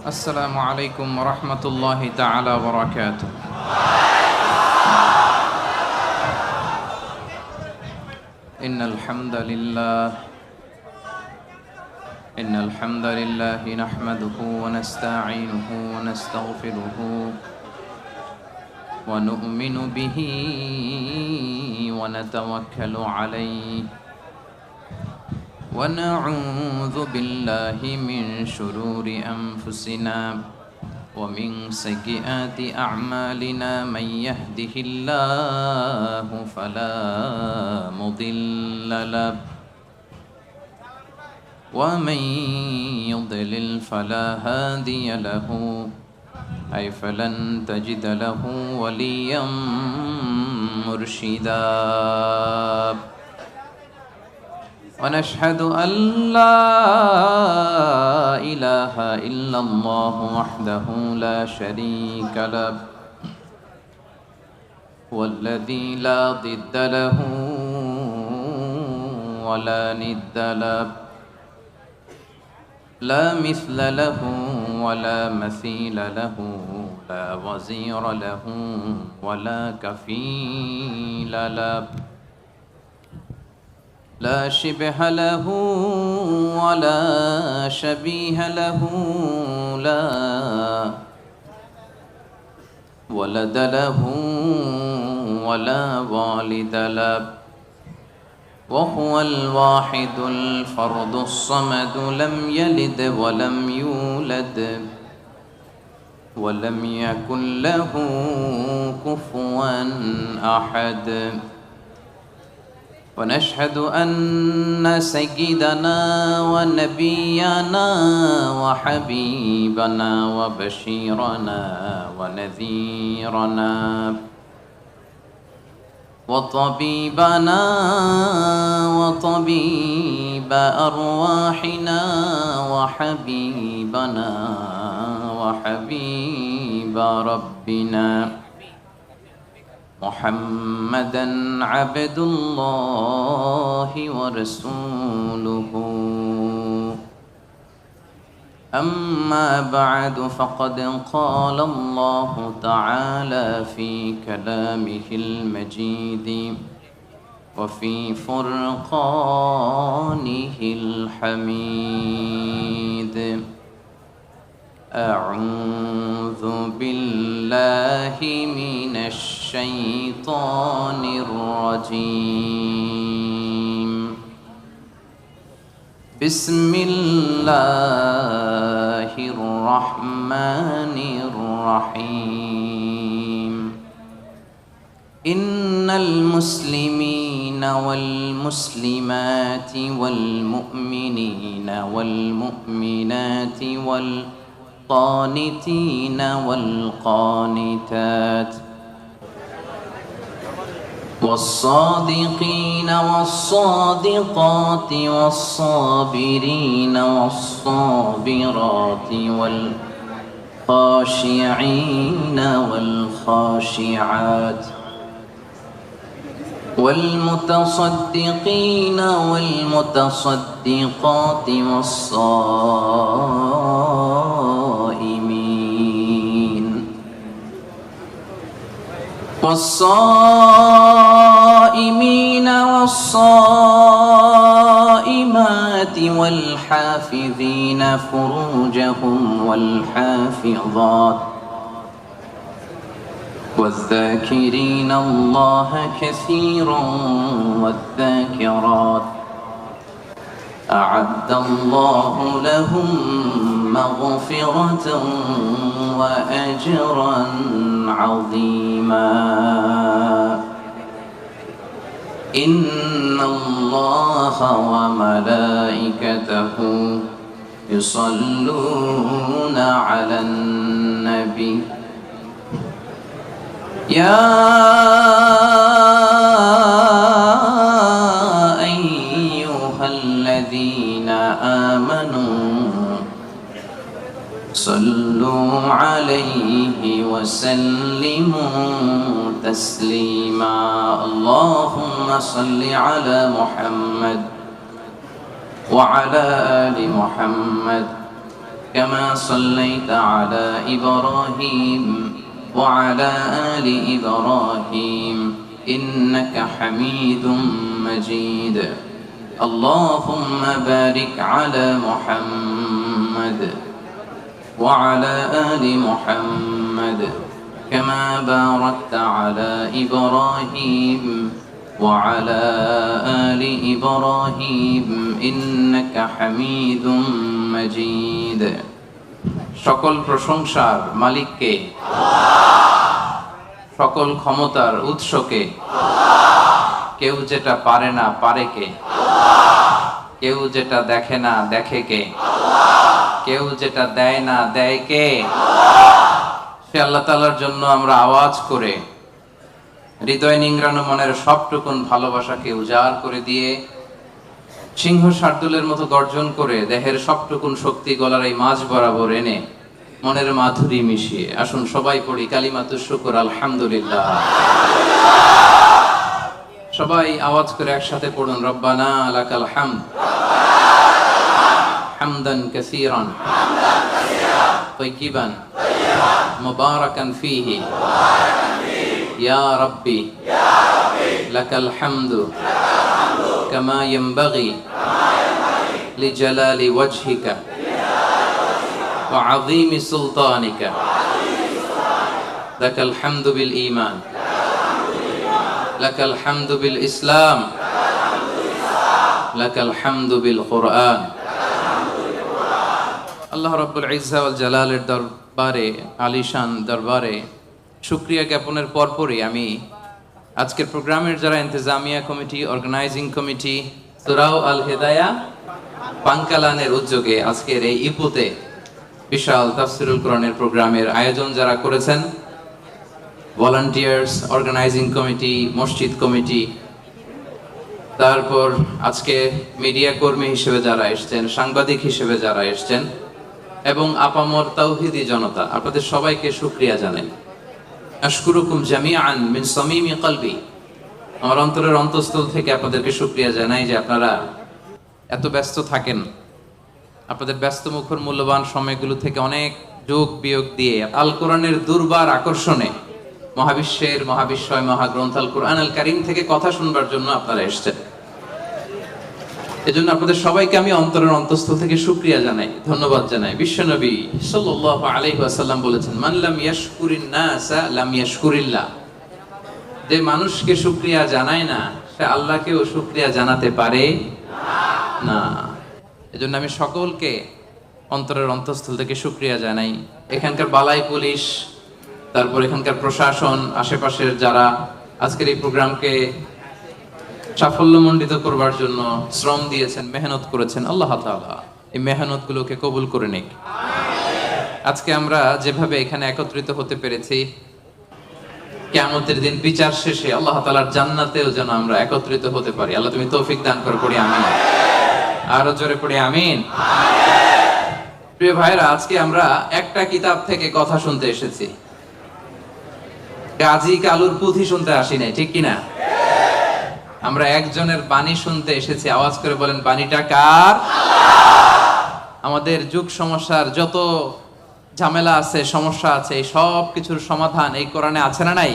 السلام عليكم ورحمة الله تعالى وبركاته. إن الحمد لله نحمده ونستعينه ونستغفره ونؤمن به ونتوكل عليه ونعوذ بالله من شرور أنفسنا ومن سيئات أعمالنا من يهده الله فلا مضل له ومن يضلل فلا هادي له أي فلن تجد له وليا مرشدا ونشهد أن لا إله إلا الله وحده لا شريك له والذي لا ضد له ولا ند له لا مثل له ولا مثيل له لا وزير له ولا كفيل له لا شبه له ولا شبيه له لا ولد له ولا والد له وهو الواحد الفرد الصمد لم يلد ولم يولد ولم يكن له كفوا أحد ونشهد أن سيدنا ونبينا وحبيبنا وبشيرنا ونذيرنا وطبيبنا وطبيب أرواحنا وحبيبنا وحبيب ربنا محمدًا عبد الله ورسوله أما بعد فقد قال الله تعالى في كلامه المجيد وفي فرقانه الحميد أعوذ بالله من الشيطان الرجيم بسم الله الرحمن الرحيم إن المسلمين والمسلمات والمؤمنين والمؤمنات والقانتين والقانتات والصادقين والصادقات والصابرين والصابرات والخاشعين والخاشعات والمتصدقين والمتصدقات والصائمين والصائمات والحافظين فروجهم والحافظات والذاكرين الله كثيرا والذاكرات أعد الله لهم مغفرة وأجرا عظيما إن الله وملائكته يصلون على النبي يا أيها الذين آمنوا صلوا عليه وسلموا تسليما اللهم صل على محمد وعلى آل محمد كما صليت على إبراهيم وعلى آل إبراهيم إنك حميد مجيد اللهم بارك على محمد وعلى آل محمد كما باركت على إبراهيم وعلى آل إبراهيم إنك حميد مجيد সকল প্রশংসার মালিককে সকল ক্ষমতার উৎসকে কেউ যেটা পারে না পারে কে কেউ যেটা দেখে না দেখে কে কেউ যেটা দেয় না দেয় কে সে আল্লাহ তাআলার জন্য আমরা আওয়াজ করে হৃদয় নিংড়ানো মনের সবটুকুন ভালোবাসাকে উজাড় করে দিয়ে সিংহ শার্দুলের মতো গর্জন করে দেহের সবটুকুন শক্তি গলার এই মাঝ বরাবর এনে মনের মাধুরী মিশিয়ে আসুন সবাই পড়ি কালিমাতুশ শুকর আলহামদুলিল্লাহ। সবাই আওয়াজ করে একসাথে পড়ুন রব্বানা লাকাল হামদ হামদান কাসীরান তাইয়িবান মুবারাকান ফীহি ইয়া রাব্বি লাকাল হামদু কামা ইয়ানবাগি লিজালালি ওয়াজহিকা ওয়া আযীমি সুলতানিকা লাকাল হামদু বিল ঈমান লাকাল হামদু বিল ইসলাম লাকাল হামদু বিল কুরআন। আল্লাহ রাব্বুল ইজ্জা ওয়াল জালালের দরবারে আলিশান দরবারে শুকরিয়া জ্ঞাপনের পরপরই আমি আজকের প্রোগ্রামের যারা ইন্তেজামিয়া কমিটি অর্গানাইজিং কমিটি সুরাউ আল হেদায়া পাঙ্কালানের উদ্যোগে আজকের এই ইপুতে বিশাল তাফসিরুল কোরআনের প্রোগ্রামের আয়োজন যারা করেছেন ভলান্টিয়ার্স অর্গানাইজিং কমিটি মসজিদ কমিটি তারপর আজকে মিডিয়া কর্মী হিসেবে যারা এসেছেন সাংবাদিক হিসেবে যারা এসেছেন এবং আপামর তাওহীদি জনতা আপনাদের সবাইকে শুকরিয়া জানাই। আশকুরুকুম জামিআন মিন সামিমি কলবি আমার অন্তরের অন্তঃস্থল থেকে আপনাদেরকে শুকরিয়া জানাই যে আপনারা এত ব্যস্ত থাকেন আপনাদের ব্যস্ত মুখর মূল্যবান সময়গুলো থেকে অনেক যোগ বিয়োগ দিয়ে আল কোরআনের দুর্বার আকর্ষণে মহাবিশ্বের মহাবিশ্বয় মহাগ্রন্থ আল কোরআন আল কারীম থেকে কথা শুনবার জন্য আপনারা এসেছেন। এজন্য আপনাদের সবাইকে আমি অন্তরের অন্তঃস্থল থেকে শুকরিয়া জানাই ধন্যবাদ জানাই। বিশ্বনবী সাল্লাল্লাহু আলাইহি ওয়াসাল্লাম বলেছেন মান লাম ইয়াশকুরিন নাসা লাম ইয়াশকুরিল্লাহ যে মানুষকে শুকরিয়া জানায় না সে আল্লাহকেও শুকরিয়া জানাতে পারে না। এজন্য আমি সকলকে অন্তরের অন্তঃস্থল থেকে শুকরিয়া জানাই। এখানকার বালাই পুলিশ তারপর এখানকার প্রশাসন আশেপাশের যারা আজকের এই প্রোগ্রামকে সাফল্যমণ্ডিত করবার জন্য শ্রম দিয়েছেন মেহনত করেছেন আল্লাহ তাআলা এই মেহনত গুলোকে কবুল করে নিক। আজকে আমরা যেভাবে এখানে একত্রিত হতে পেরেছি কিয়ামতের দিন বিচার শেষে আল্লাহ তাআলার জান্নাতেও যেন আমরা একত্রিত হতে পারি। আল্লাহ তুমি তৌফিক দান করো পড়ি আমিন আরো জোরে পড়ি আমিন। প্রিয় ভাইরা আজকে আমরা একটা কিতাব থেকে কথা শুনতে এসেছি গাজী কালুর পুঁথি শুনতে আসি নাই ঠিক কিনা আমরা একজনের বাণী শুনতে এসেছি। আওয়াজ করে বলেন বাণীটা কার? আমাদের যুগ সমস্যার যত ঝামেলা আছে সমস্যা আছে এই সব কিছুর সমাধান এই কোরআনে আছে না নাই?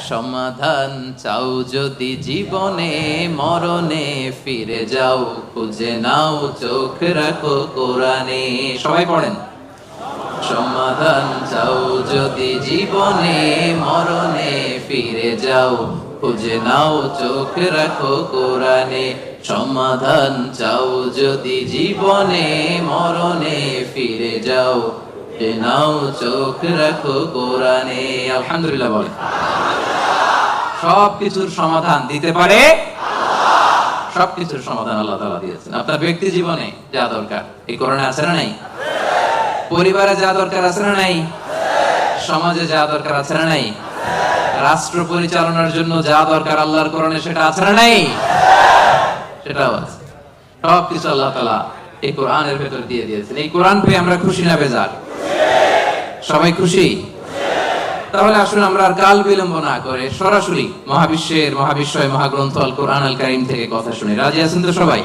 সমাধান চাও যদি জীবনে মরণে ফিরে যাও খুঁজে নাও চোখ রাখো কোরআনে। সবাই পড়েন সমাধান চাও যদি জীবনে মরণে ফিরে যাও খুঁজে নাও চোখ রাখো কোরআনে। সমাধান চাও যদি জীবনে মরণে ফিরে যাও খুঁজে নাও চোখ রাখো কোরআনে। আলহামদুলিল্লাহ বলেন। সব কিছুর সমাধান দিতে পারে সবকিছুর সমাধান আল্লাহ তাআলা দিয়েছেন। আপনার ব্যক্তি জীবনে যা দরকার এই কোরআনে আছে না নাই? পরিবারে যা দরকার আছে না নাই? সমাজে যা দরকার আছে না নাই? রাষ্ট্র পরিচালনার জন্য যা দরকার আল্লাহর কোরআনে সেটা আছে না নাই? সেটাও আছে। সবকিছু আল্লাহ তাআলা এই কোরআনের ভেতর দিয়ে দিয়েছেন। এই কোরআন পেয়ে আমরা খুশি না বেজার? সবাই খুশি? তাহলে আসুন আমরা আর কাল বিলম্ব না করে সরাসরি মহাবিশ্বের মহাবিশ্বয় মহাগ্রন্থ আল কোরআন আল কারীম থেকে কথা শুনি। রাজি আছেন তো সবাই?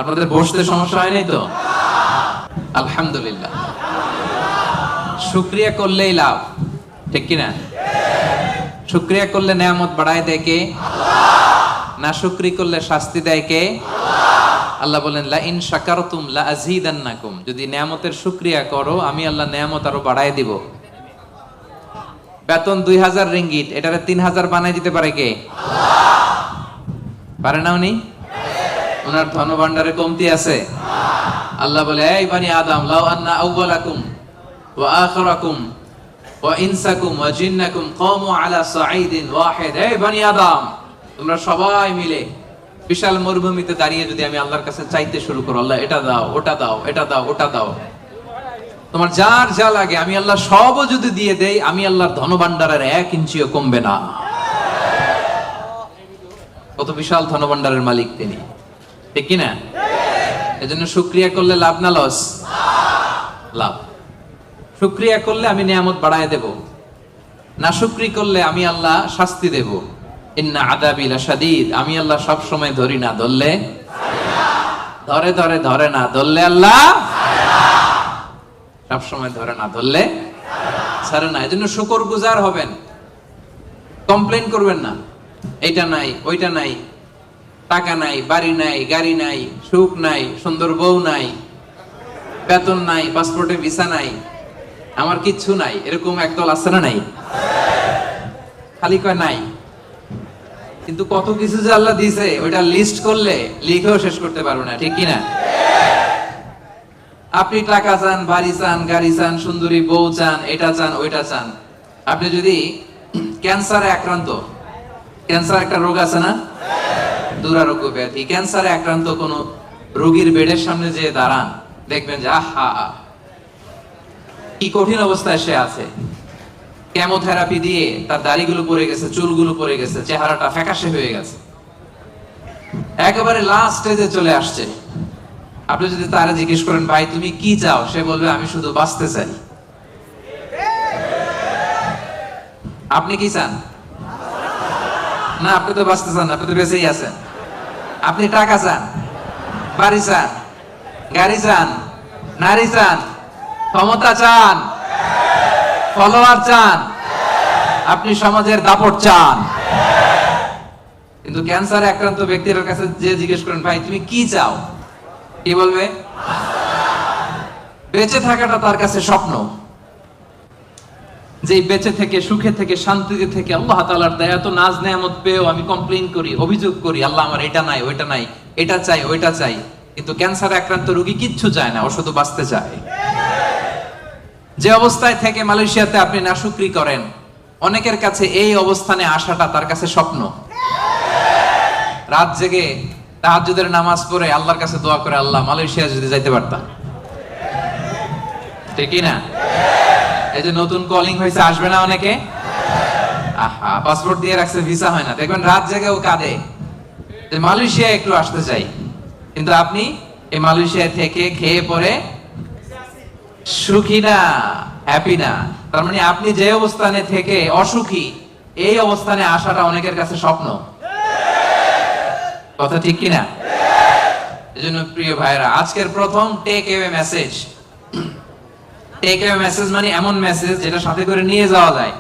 আপনাদের বসতে সমস্যা হয় নাই তো? আলহামদুলিল্লাহ। শুকরিয়া করলেই লাভ, ঠিক কিনা? শুকরিয়া করলে নেয়ামত বাড়ায় দেয় কে? না শুকরি করলে শাস্তি দেয় কে? আল্লাহ বলেন লা ইন শাকারতুম লা আযীদান্নাকুম, যদি নেয়ামতের শুকরিয়া করো আমি আল্লাহ নেয়ামত আরো বাড়ায় দিব। বেতন 2000 রিঙ্গিট, এটারে 3000 বানায় দিতে পারে কে? পারে না উনি? ওনার ধনভাণ্ডারে কমতি আছে? আল্লাহ বলে এই বানি আদম লাউ আন্না আউওয়ালাকুম ওয়া আখিরাকুম ওয়া ইনসাকুম ওয়া জিন্নাকুম কামু আলা সাঈদিন ওয়াহিদ, এই বানি আদম তোমরা সবাই মিলে বিশাল মরুভূমিতে দাঁড়িয়ে যদি আমি আল্লাহর কাছে চাইতে শুরু করো, আল্লাহ এটা দাও ওটা দাও এটা দাও ওটা দাও, তোমার যার যা লাগে আমি আল্লাহ সবও যদি দিয়ে দেই, আমি আল্লাহর ধনভাণ্ডারের 1 ইঞ্চিও কমবে না। কত বিশাল ধনভাণ্ডারের মালিক তিনি, ঠিক কি না? এজন্য শুকরিয়া করলে লাভ না লস? লাভ। শুকরিয়া করলে আমি নিয়ামত বাড়ায় দেব, না শুকরি করলে আমি আল্লাহ শাস্তি দেব। ইন্না আযাবি লাশাদীদ, আমি আল্লাহ সব সময় ধরি না, ধরলে ধরে ধরে ধরে না, ধরলে আল্লাহ সব সময় ধরে না, ধরলে ছাড়ে না। এজন্য শুকরগুজার হবেন, কমপ্লেইন করবেন না এইটা নাই ওইটা নাই, টাকা নাই, বাড়ি নাই, গাড়ি নাই, সুখ নাই, সুন্দর বউ নাই, বেতন নাই, পাসপোর্টে ভিসা নাই, আমার কিচ্ছু নাই, এরকম একদল আছে না? নাই, খালি কয় নাই। কিন্তু কত কিছু যে আল্লাহ দিয়েছে ওইটা লিস্ট করলে লিখেও শেষ করতে পারবো না, ঠিক কি না? আপনি টাকা চান, বাড়ি চান, গাড়ি চান, সুন্দরী বউ চান, এটা চান ওইটা চান। আপনি যদি ক্যান্সারে আক্রান্ত, ক্যান্সার একটা রোগ আছে না, দুরারোগ্য ব্যাধি, ক্যান্সারে আক্রান্ত কোন রোগীর বেডের সামনে যে দাঁড়ান, দেখবেন যে আহা কি কঠিন অবস্থায় সে আছে। কেমোথেরাপি দিয়ে তার দাড়িগুলো পড়ে গেছে, চুলগুলো পড়ে গেছে, চেহারাটা ফ্যাকাশে হয়ে গেছে, একেবারে লাস্ট স্টেজে চলে আসছে। আপনি যদি তারা জিজ্ঞেস করেন ভাই তুমি কি চাও, সে বলবে আমি শুধু বাঁচতে চাই। আপনি কি চান? না, আপনি তো বাঁচতে চান না, আপনি তো বেঁচেই আছেন। আপনি টাকা চান, বাড়ি চান, গাড়ি চান, নারী চান, ক্ষমতা চান, ফলোয়ার চান, আপনি সমাজের দাপট চান। কিন্তু ক্যান্সারে আক্রান্ত ব্যক্তির কাছে যে জিজ্ঞেস করেন ভাই তুমি কি চাও, কি বলবে? বেঁচে থাকাটা তার কাছে স্বপ্ন। যে বেঁচে থেকে, সুখে থেকে, শান্তিতে থেকে আল্লাহ তাআলার দয়া তো নাজ নেয়ামত পেয়েও আমি কমপ্লেইন করি, অভিযোগ করি, আল্লাহ আমার এটা নাই ওইটা নাই, এটা চাই ওইটা চাই। কিন্তু ক্যান্সারে আক্রান্ত রোগী কিচ্ছু চায় না, ও শুধু বাঁচতে চায়। যে অবস্থায় থেকে মালয়েশিয়াতে আপনি নাশুকরি করেন, অনেকের কাছে এই অবস্থানে আসাটা তার কাছে স্বপ্ন। রাত জেগে তাহাজ্জুদের নামাজ পড়ে আল্লাহর কাছে দোয়া করে, আল্লাহ মালয়েশিয়া যদি যাইতে পারতাম, ঠিক না? এই যে নতুন কলিং হয়েছে, আসবে না অনেকে? আহা, পাসপোর্ট দিয়ে রাখছে, ভিসা হয় না, দেখবেন রাত জেগে ও কাঁদে যে মালয়েশিয়া একটু আসতে চাই। কিন্তু আপনি এই মালয়েশিয়া থেকে খেয়ে পরে সুখী না, হ্যাপি না। তার মানে আপনি যে অবস্থানে থেকে অসুখী, এই অবস্থানে আসাটা অনেকের কাছে স্বপ্ন। কথা ঠিক কিনা? এজন্য প্রিয় ভাইরা, আজকের প্রথম take away message. Take away message মানে এমন মেসেজ যেটা সাথে করে নিয়ে যাওয়া যায়।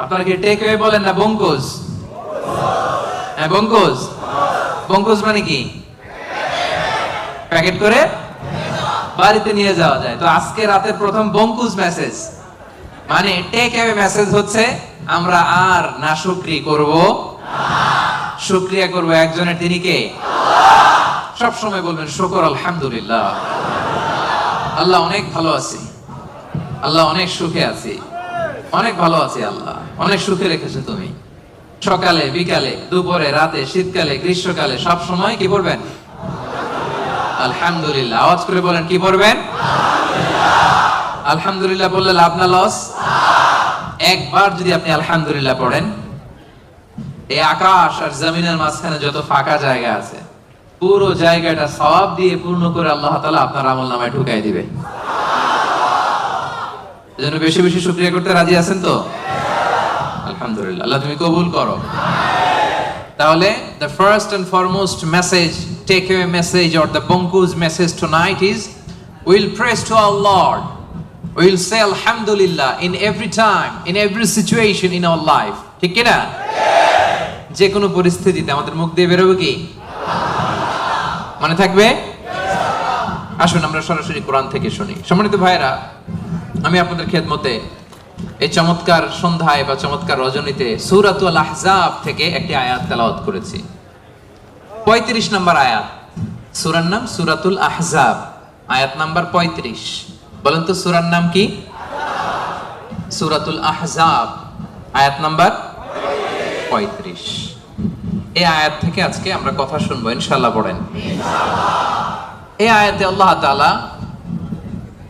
আপনারা কি টেক অ্যাওয়ে বলেন না বঙ্কুজ? হ্যাঁ বঙ্কুজ। বঙ্কুজ মানে কি? প্যাকেট করে বাড়িতে নিয়ে যাওয়া যায়। তো আজকে রাতের প্রথম বঙ্কুজ মেসেজ মানে টেক অ্যাওয়ে মেসেজ হচ্ছে আমরা আর নাশুকরি করব না, শুকরিয়া করব একজনের, তিনি কে? সব সময় বলবেন শুকর আলহামদুলিল্লাহ, আল্লাহ অনেক ভালো আছি, আল্লাহ অনেক সুখে আছি, অনেক ভালো আছি, আল্লাহ অনেক সুখে রেখেছে তুমি। সকালে, বিকালে, দুপুরে, রাতে, শীতকালে, গ্রীষ্মকালে সব সময় কি বলবেন? আলহামদুলিল্লাহ। আওয়াজ করে বলেন কি পড়বেন? আলহামদুলিল্লাহ বললে লাভ না লস? একবার যদি আপনি আলহামদুলিল্লাহ পড়েন, এই আকাশ আর জমিনের মাঝখানে যত ফাঁকা জায়গা আছে পুরো জায়গাটা সওয়াব দিয়ে পূর্ণ করে আল্লাহ তাআলা আপনার আমলনামায় ঢুকাই দিবে। এজন্য বেশি বেশি শুকরিয়া করতে রাজি আছেন তো? আলহামদুলিল্লাহ, আল্লাহ তুমি কবুল করো। তাহলে the first and foremost message, take away message or the Bonku's message tonight is We'll praise to our Lord. We'll say Alhamdulillah in every time, in every situation in our life. ঠিক কি না? যে কোনো পরিস্থিতিতে আমাদের মুখ দিয়ে বেরোবে কি? মনে থাকবে? আসুন আমরা সরাসরি কোরআন থেকে শুনি। সম্মানিত ভাইরা, আমি আপনাদের খেদমতে এই চমৎকার সন্ধ্যায় বা চমৎকার রজনীতে সূরাতুল আহজাব থেকে একটি আয়াত তেলাওয়াত করেছি। 35 নম্বর আয়াত। সূরার নাম সূরাতুল আহজাব, আয়াত নাম্বার 35। বলেন তো সূরার নাম কি? সূরাতুল আহজাব, আয়াত নাম্বার 35। এই আয়াত থেকে আজকে আমরা কথা শুনবো ইনশাআল্লাহ। পড়েন। এই আয়াতে আল্লাহ তাআলা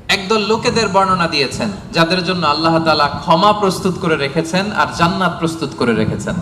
একদল লোকেদের বর্ণনা দিয়েছেন যাদের জন্য আল্লাহ তাআলা ক্ষমা প্রস্তুত করে রেখেছেন আর জান্নাত প্রস্তুত করে রেখেছেন।